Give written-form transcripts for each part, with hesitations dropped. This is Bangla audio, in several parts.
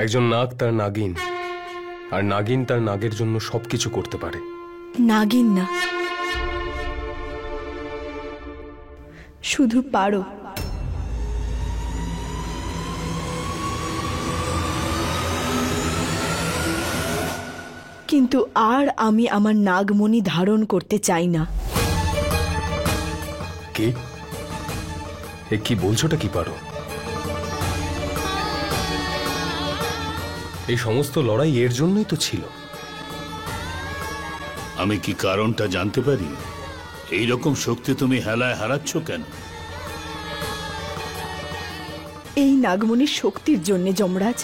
একজন নাগ তার নাগিন, আর নাগিন তার নাগের জন্য সবকিছু করতে পারে। নাগিন না, শুধু পারো। কিন্তু আর আমি আমার নাগমণি ধারণ করতে চাই না। কি কি বলছোটা কি পারো? এই সমস্ত লড়াই এর জন্যই তো ছিল। আমি কি কারণটা জানতে পারি? এই রকম শক্তি তুমি হেলায় হারাচ্ছ কেন? এই নাগমণির শক্তির জন্য যমরাজ।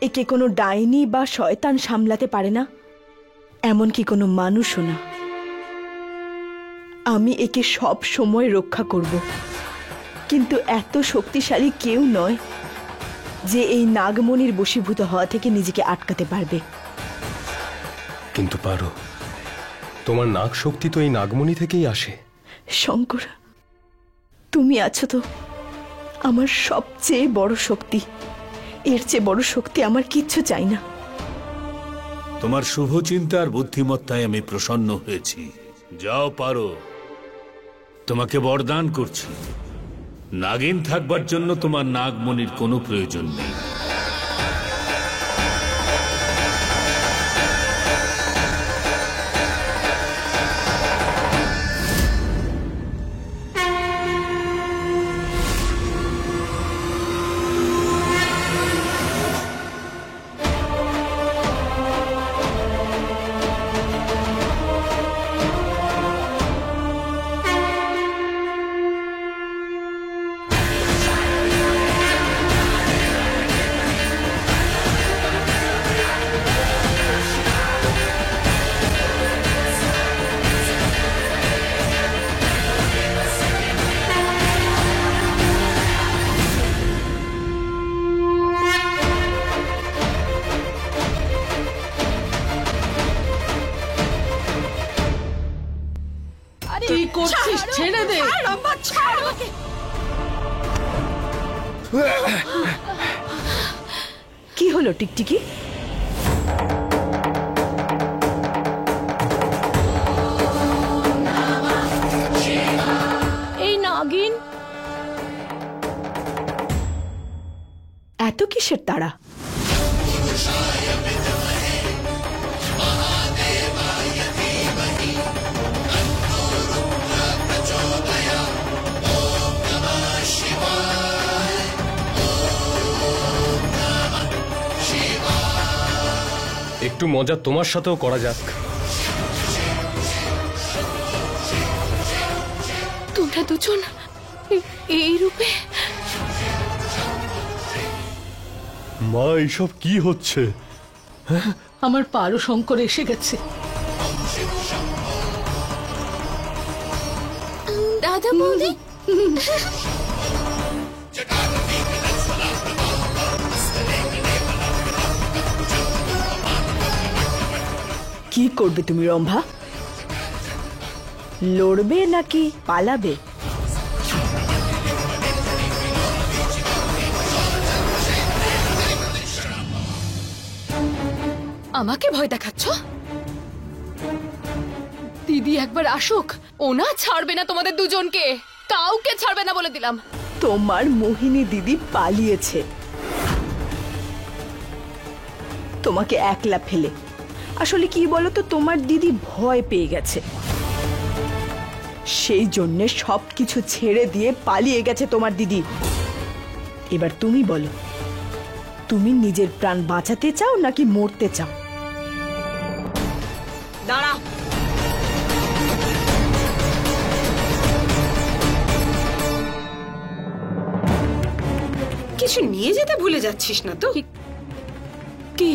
একে কোনো ডাইনি বা শয়তান সামলাতে পারে না, এমনকি কোনো মানুষও না। আমি একে সব সময় রক্ষা করব, কিন্তু এত শক্তিশালী কেউ নয় যে এই নাগমণির বশীভূত হওয়া থেকে নিজেকে আটকাতে পারবে। কিন্তু পারো, তোমার নাগ শক্তি তো এই নাগমণি থেকেই আসে। শঙ্কর, তুমি আছো তো আমার সবচেয়ে বড় শক্তি। এর চেয়ে বড় শক্তি আমার কিচ্ছু চাই না। তোমার শুভ চিন্তা আর বুদ্ধিমত্তায় আমি প্রসন্ন হয়েছি। যাও পারো, তোমাকে বরদান করছি, নাগিন থাকবার জন্য তোমার নাগমণির কোনো প্রয়োজন নেই। কি করছিস? ছেড়ে দে। কি হলো টিকটিকি? এই নাগিন এত কিসের তাড়া? একটু মজা তোমার সাথেও করা যাক। তোমরা দুজন এই রূপে? মা, এইসব কি হচ্ছে? আমার পারো শঙ্কর এসে গেছে। দাদা বৌদি, কি করবে তুমি রম্ভা? লড়বে নাকি পালাবে? আমাকে ভয় দেখাচ্ছ? দিদি একবার আসুক, ওনা ছাড়বে না তোমাদের দুজনকে, কাউকে ছাড়বে না বলে দিলাম। তোমার মোহিনী দিদি পালিয়েছে তোমাকে একলা ফেলে। আসলে কি বলো তো, তোমার দিদি ভয় পেয়ে গেছে, সেই জন্য সবকিছু ছেড়ে দিয়ে পালিয়ে গেছে তোমার দিদি। এবার তুমি বলো, তুমি নিজের প্রাণ বাঁচাতে চাও নাকি মরতে চাও? দাঁড়া, কিছু নিয়ে যেতে ভুলে যাচ্ছিস না তো? কি?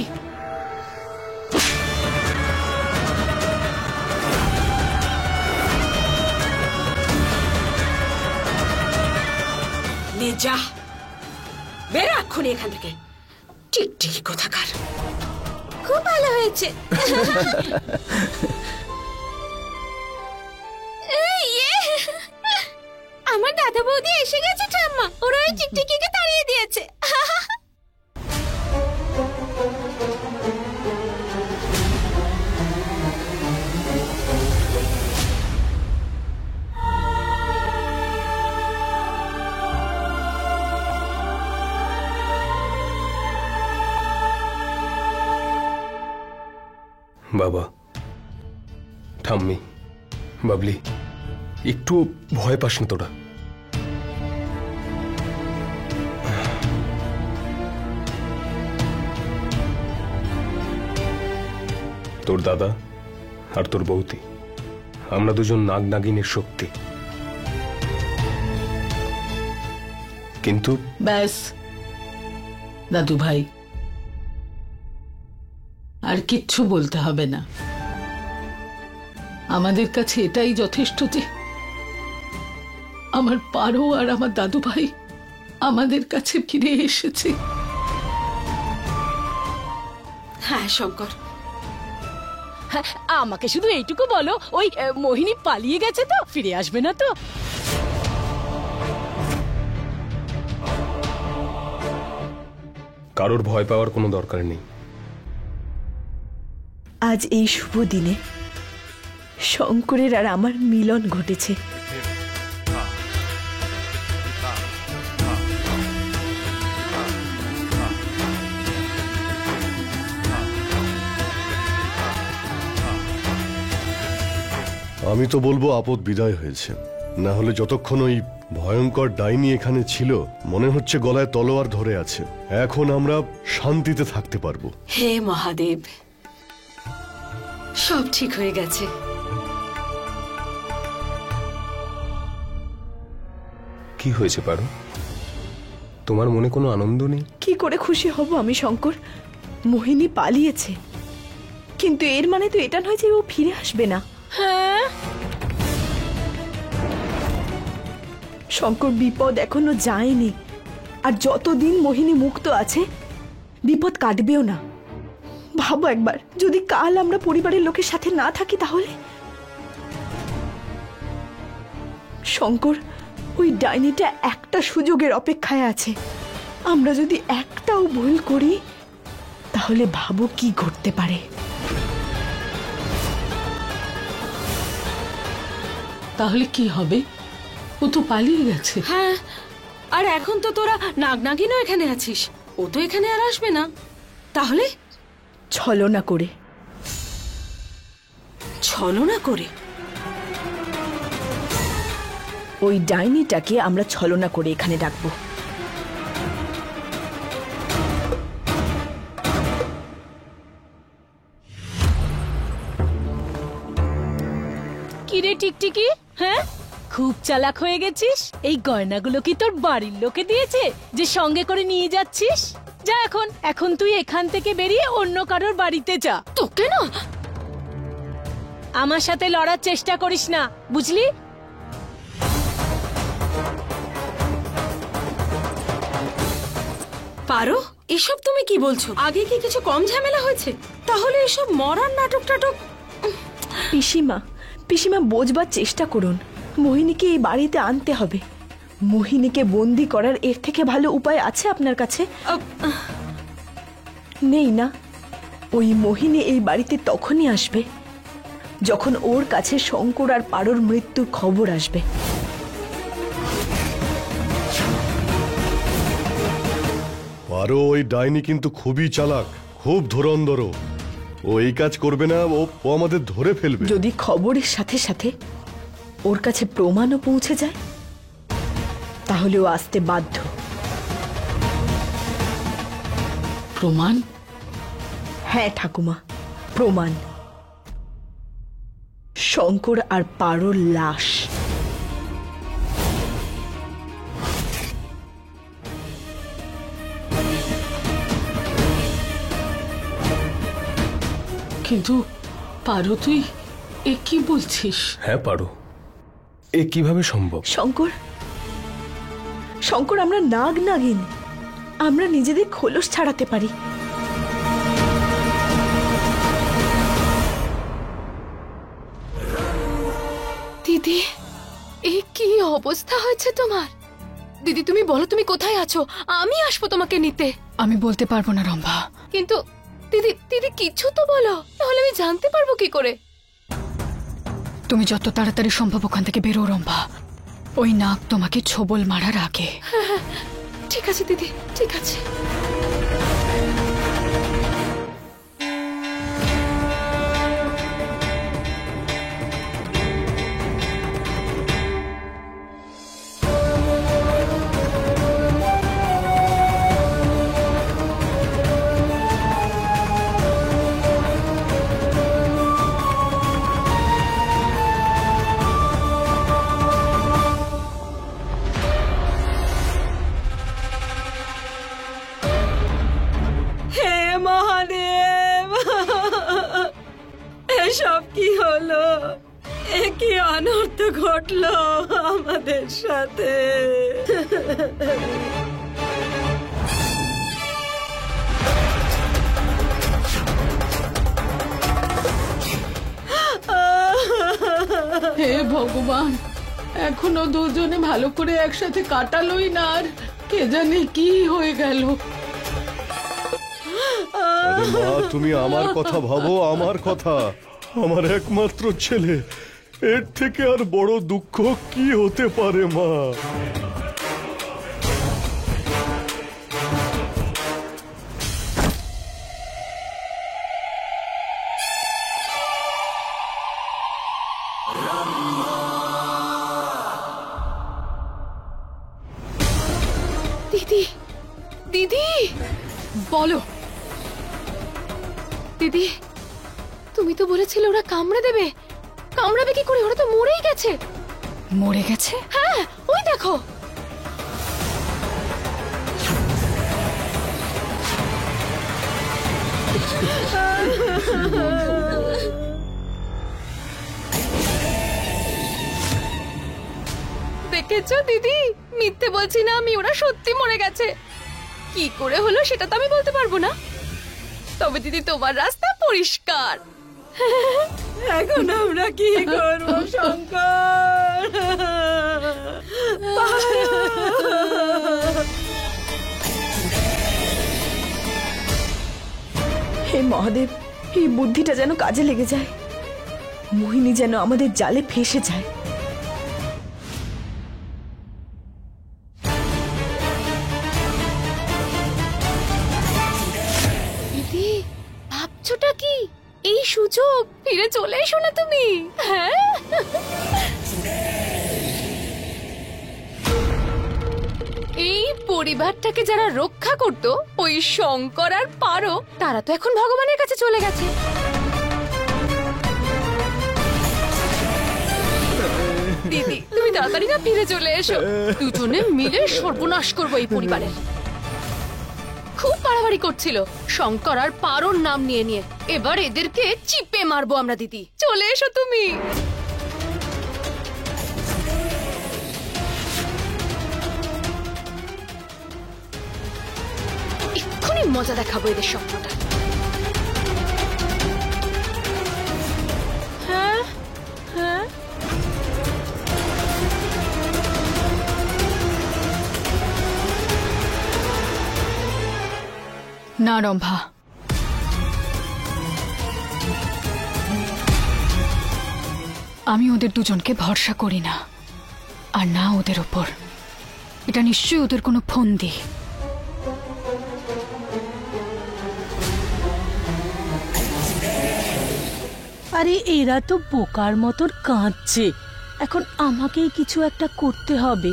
নে যা, বেরো এক্ষুনি এখান থেকে। টিকটিকি কোথাকার। খুব ভালো হয়েছে। আমার দাদা বৌদি এসে গেছে ঠাম্মা, ওরা ওই টিকটিকিকে তাড়িয়ে দিয়েছে। বাবা, ঠাম্মি, বাবলি, একটু ভয় পাস না তোরা। তোর দাদা আর তোর বৌদি, আমরা দুজন নাগ নাগিনের শক্তি। কিন্তু ব্যাস দাদু ভাই, আর কিচ্ছু বলতে হবে না। আমাদের কাছে এটাই যথেষ্ট যে আমার পারো আর আমার দাদু ভাই আমাদের কাছে ফিরে এসেছে। হ্যাঁ শঙ্কর, আমাকে শুধু এইটুকু বলো, ওই মোহিনী পালিয়ে গেছে তো, ফিরে আসবে না তো? কারোর ভয় পাওয়ার কোনো দরকার নেই। আজ এই শুভ দিনে শঙ্করের আর আমার মিলন ঘটেছে। আমি তো বলবো আপদ বিদায় হয়েছে। না হলে যতক্ষণ ওই ভয়ঙ্কর ডাইনি এখানে ছিল, মনে হচ্ছে গলায় তলোয়ার ধরে আছে। এখন আমরা শান্তিতে থাকতে পারবো। হে মহাদেব, সব ঠিক হয়ে গেছে। কি হয়েছে পারো? তোমার মনে কোনো আনন্দ নেই? কি করে খুশি হব আমি শঙ্কর? মোহিনী পালিয়েছে, কিন্তু এর মানে তো এটা নয় যে ও ফিরে আসবে না। হ্যাঁ, শঙ্কর, বিপদ এখনো যায়নি, আর যতদিন মোহিনী মুক্ত আছে বিপদ কাটবেও না। ভাবো একবার, যদি কাল আমরা পরিবারের লোকের সাথে না থাকি তাহলে? শঙ্কর, ওই ডাইনিটা একটা সুযোগের অপেক্ষায় আছে। আমরা যদি একটাও ভুল করি তাহলে ভাবো কি ঘটতে পারে। তাহলে কি হবে? ও তো পালিয়ে গেছে। হ্যাঁ, আর এখন তো তোরা নাগনাগিনও এখানে আছিস, ও তো এখানে আর আসবে না। তাহলে ছলনা করে। ছলনা করে? ওই ডাইনিটাকে আমরা ছলনা করে এখানে ডাকবো। কিরে টিকটিকি, হ্যাঁ খুব চালাক হয়ে গেছিস। এই গয়নাগুলো কি তোর বাড়ির লোকে দিয়েছে যে সঙ্গে করে নিয়ে যাচ্ছিস? যা, এখন তুই এখান থেকে বেরিয়ে অন্য কারোর বাড়িতে যা। তোকে না, আমার সাথে লড়ার চেষ্টা করিস না, বুঝলি? পারো, এসব তুমি কি বলছো? আগে কি কিছু কম ঝামেলা হয়েছে? তাহলে এসব মরার নাটক টাটক। পিসিমা, পিসিমা বোঝবার চেষ্টা করুন। মোহিনীকে এই বাড়িতে আনতে হবে। মোহিনীকে বন্দি করার এর থেকে ভালো উপায় আছে আপনার কাছে? নেই না? ওই মোহিনী এই বাড়িতে তখনই আসবে যখন ওর কাছে শঙ্কর আর পারোর মৃত্যুর খবর আসবে। পারো ওই ডাইনি কিন্তু খুবই চালাক, খুব ধুরন্ধর। ও এই কাজ করবে না, ও আমাদের ধরে ফেলবে। যদি খবরের সাথে সাথে ওর কাছে প্রমাণও পৌঁছে যায় তাহলে ও আসতে বাধ্য। প্রমাণ? হ্যাঁ ঠাকুমা, প্রমাণ। শঙ্কর আর পারোর লাশ। কিন্তু পারো, তুই এ কি বলছিস? হ্যাঁ পারো, এ কিভাবে সম্ভব? শঙ্কর, শঙ্কর, আমরা নাগ নাগিন, আমরা নিজেদের খোলস ছাড়াতে পারি। দিদি, এ কি অবস্থা হয়েছে তোমার? দিদি তুমি বলো, তুমি কোথায় আছো? আমি আসবো তোমাকে নিতে। আমি বলতে পারবো না রম্ভা। কিন্তু দিদি, দিদি কিছু তো বলো, তাহলে আমি জানতে পারবো কি করে। তুমি যত তাড়াতাড়ি সম্ভব ওখান থেকে বেরো রম্ভা। ওই নাগ তোমাকে ছোবল মারার আগে। ঠিক আছে দিদি, ঠিক আছে। এসব কি হলো? এ কি অনর্থ ঘটলো আমাদের সাথে? হে ভগবান, এখনো দুজনে ভালো করে একসাথে কাটালোই না, আর কে জানে কি হয়ে গেল। আরে মা, তুমি আমার কথা ভাবো, আমার কথা। আমার একমাত্র ছেলে, এর থেকে আর বড় দুঃখ কি হতে পারে মা? দিদি, দিদি, বলো। দিদি, তুমি তো বলেছিলে ওরা কামড়ে দেবে। কামড়াবে কি করে? ওরা তো মরেই গেছে। মরে গেছে? হ্যাঁ, ওই দেখো। দেখেছো দিদি, মিথ্যে বলছি না আমি, ওরা সত্যি মরে গেছে। কি করে হলো সেটা তো আমি বলতে পারবো না, তবে দিদি তোমার রাস্তা পরিষ্কার। এখন আমরা কি করবো শঙ্কর? হে মহাদেব, এই বুদ্ধিটা যেন কাজে লেগে যায়, মোহিনী যেন আমাদের জালে ফেঁসে যায়। দিদি, ভাবছোটা কি? এই সুযোগ, ফিরে চলে এসো না তুমি। হ্যাঁ, এই পরিবারটাকে যারা রক্ষা করত, ওই শঙ্কর আর পারো, তারা তো এখন ভগবানের কাছে চলে গেছে। দিদি, তুমি তাড়াতাড়ি না ফিরে চলে এসো, দুজনে মিলে সর্বনাশ করবো এই পরিবারের। খুব বাড়াবাড়ি করছিল শঙ্কর আর পারোর নাম নিয়ে নিয়ে, এবার এদেরকে চিপে মারবো আমরা। দিদি, চলে এসো তুমি। এক্ষুনি মজা দেখাবো এদের স্বপ্নটা। হ্যাঁ হ্যাঁ, না রম্ভা, আমি ওদের দুজনকে ভরসা করি না, আর না ওদের ওপর। এটা নিশ্চয়ই ওদের কোনো ফন্দি। আরে এরা তো বোকার মতো কাঁদছে, এখন আমাকেই কিছু একটা করতে হবে।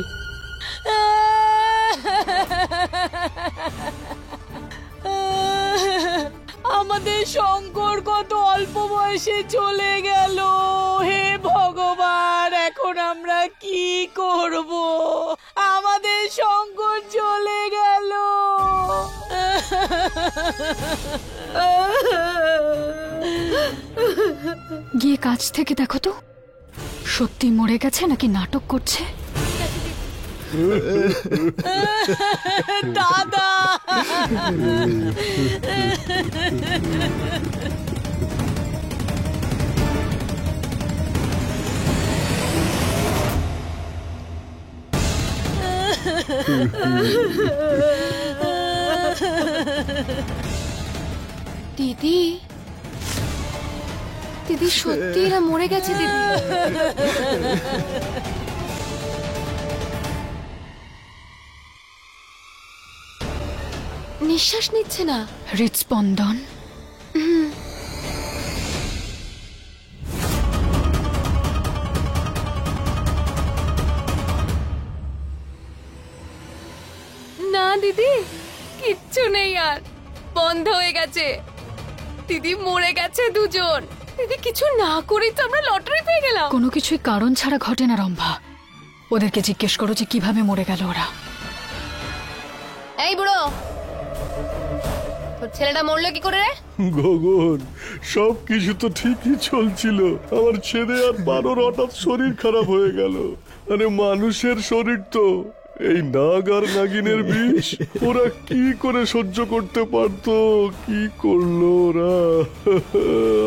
আমাদের শঙ্কর কত অল্প বয়সে চলে গেল। হে ভগবান, এখন আমরা কি করব? আমাদের শঙ্কর চলে গেল। গিয়ে কাছ থেকে দেখো তো, সত্যি মরে গেছে নাকি নাটক করছে। দাদা, দিদি, দিদি সত্যি এরা মরে গেছে। দিদি, নিঃশ্বাস নিচ্ছে না, হৃদস্পন্দন। না দিদি, কিচ্ছু নেই, আর বন্ধ হয়ে গেছে। দিদি মরে গেছে দুজন। দিদি, কিছু না করেই তো আমরা লটারি পেয়ে গেলাম। কোনো কিছুই কারণ ছাড়া ঘটে না রম্ভা। ওদেরকে জিজ্ঞেস করো যে কিভাবে মরে গেল ওরা। এই বুড়ো, তোর ছেলেটা মরলো কি করে রে? গগন, সব কিছু তো ঠিকই চলছিল। আমার ছেলে আর পারোর হঠাৎ শরীর খারাপ হয়ে গেল। আরে মানুষের শরীর তো, এই নাগ আর নাগিনের বিষ ওরা কি করে সহ্য করতে পারতো? কি করলো ওরা?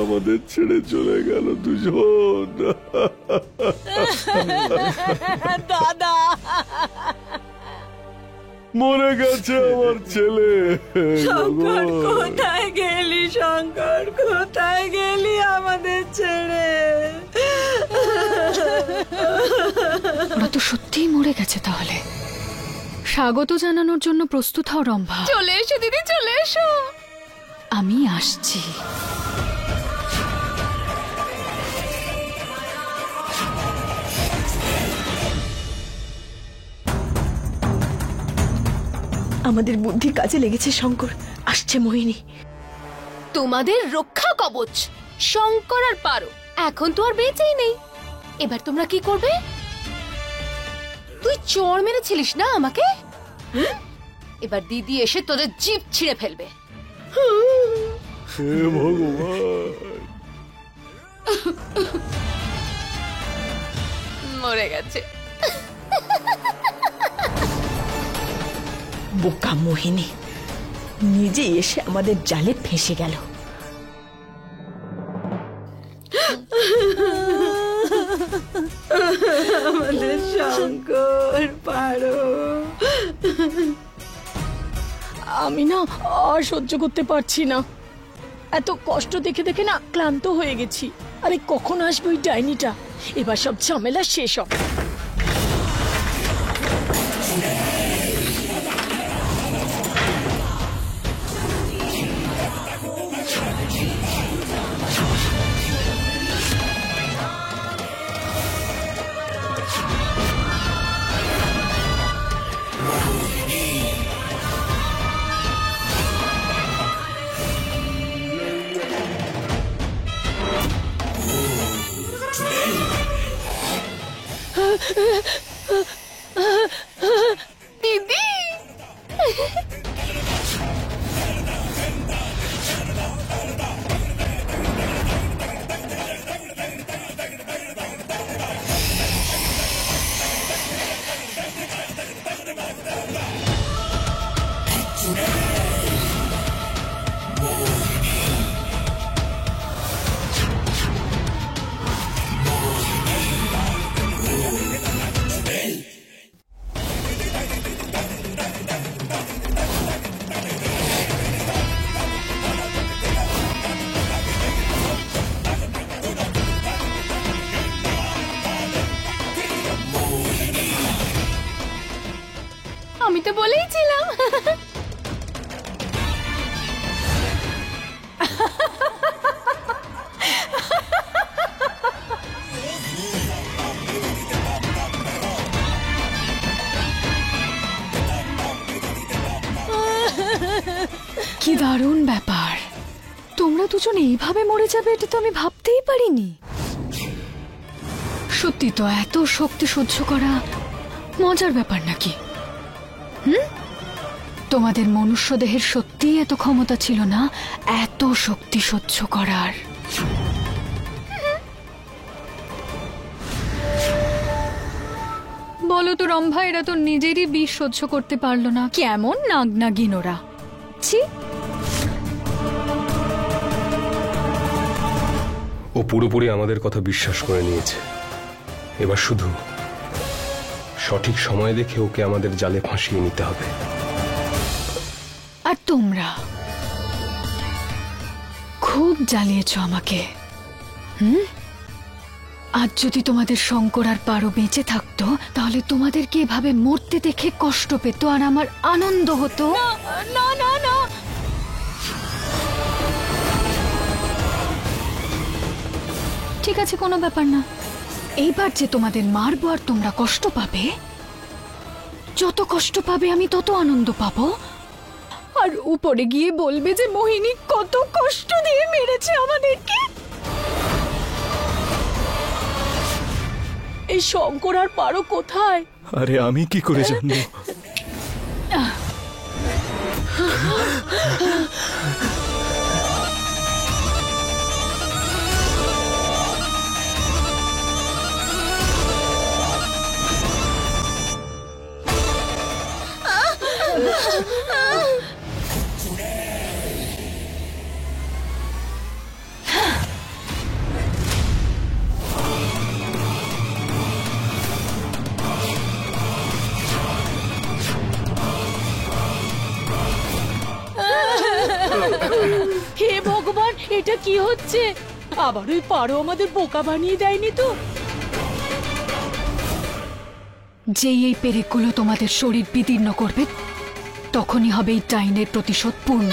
আমাদের ছেড়ে চলে গেল দুজন। দাদা, মরে গেছে আমার ছেলে। শঙ্কর, ভগবান। কোথায় গেলি শঙ্কর? কোথায় গেলি আমাদের ছেড়ে? ওরা তো সত্যিই মরে গেছে তাহলে। স্বাগত জানানোর জন্য প্রস্তুত হও রম্ভা। চলে এসো দিদি, চলে এসো। আমি আসছি। আমাদের বুদ্ধি কাজে লেগেছে শঙ্কর। আসছে মোহিনী। তোমাদের রক্ষা কবচ শঙ্কর আর পারো এখন তো আর বেঁচেই নেই। এবার তোমরা কি করবে? তুই চড় মেরেছিলিস না আমাকে? এবার দিদি এসে তোদের জিভ ছিঁড়ে ফেলবে। হে ভগবান। মরে গেছে। বোকা মোহিনী নিজে এসে আমাদের জালে ফেঁসে গেল। আমাদের শঙ্কর, পারো। আমি না আর সহ্য করতে পারছি না। এত কষ্ট দেখে দেখে না ক্লান্ত হয়ে গেছি। আরে কখন আসবে ওই ডাইনিটা? এবার সব ঝামেলা শেষ হবে। দিদি আমি তো বলেইছিলাম। কি দারুণ ব্যাপার। তোমরা দুজন এইভাবে মরে যাবে এটা তো আমি ভাবতেই পারিনি। সত্যি তো এত শক্তি সহ্য করা মজার ব্যাপার নাকি? তোমাদের মনুষ্য দেহের সত্যিই এত ক্ষমতা ছিল না এত শক্তি সহ্য করার। বলো তো রম্ভা, এরা তো নিজেরই বিষ সহ্য করতে পারলো না। কেমন নাগ নাগিন ওরা। ছি। ও পুরোপুরি আমাদের কথা বিশ্বাস করে নিয়েছে। এবার শুধু সঠিক সময় দেখে ওকে আমাদের জালে ফাঁসিয়ে নিতে হবে। আর তোমরা খুব জ্বালিয়েছ আমাকে। আজ যদি তোমাদের শঙ্কর আর পারো বেঁচে থাকতো তাহলে তোমাদেরকে এভাবে মরতে দেখে কষ্ট পেত আর আমার আনন্দ হতো। না না না, ঠিক আছে, কোনো ব্যাপার না। এইবার যে তোমাদের মারবো আর তোমরা কষ্ট পাবে, যত কষ্ট পাবে আমি তত আনন্দ পাবো। আর উপরে গিয়ে বলবে যে মোহিনী কত কষ্ট দিয়ে মেরেছে আমাদেরকে। এই শঙ্কর আর পারো কোথায়? আরে আমি কি করে জানবো? এটা কি হচ্ছে? আবার ওই পারো আমাদের বোকা বানিয়ে দেয়নি তো? যেই এই পেরেকগুলো তোমাদের শরীর বিদীর্ণ করবে তখনই হবে এই ডাইনের প্রতিশোধ পূর্ণ।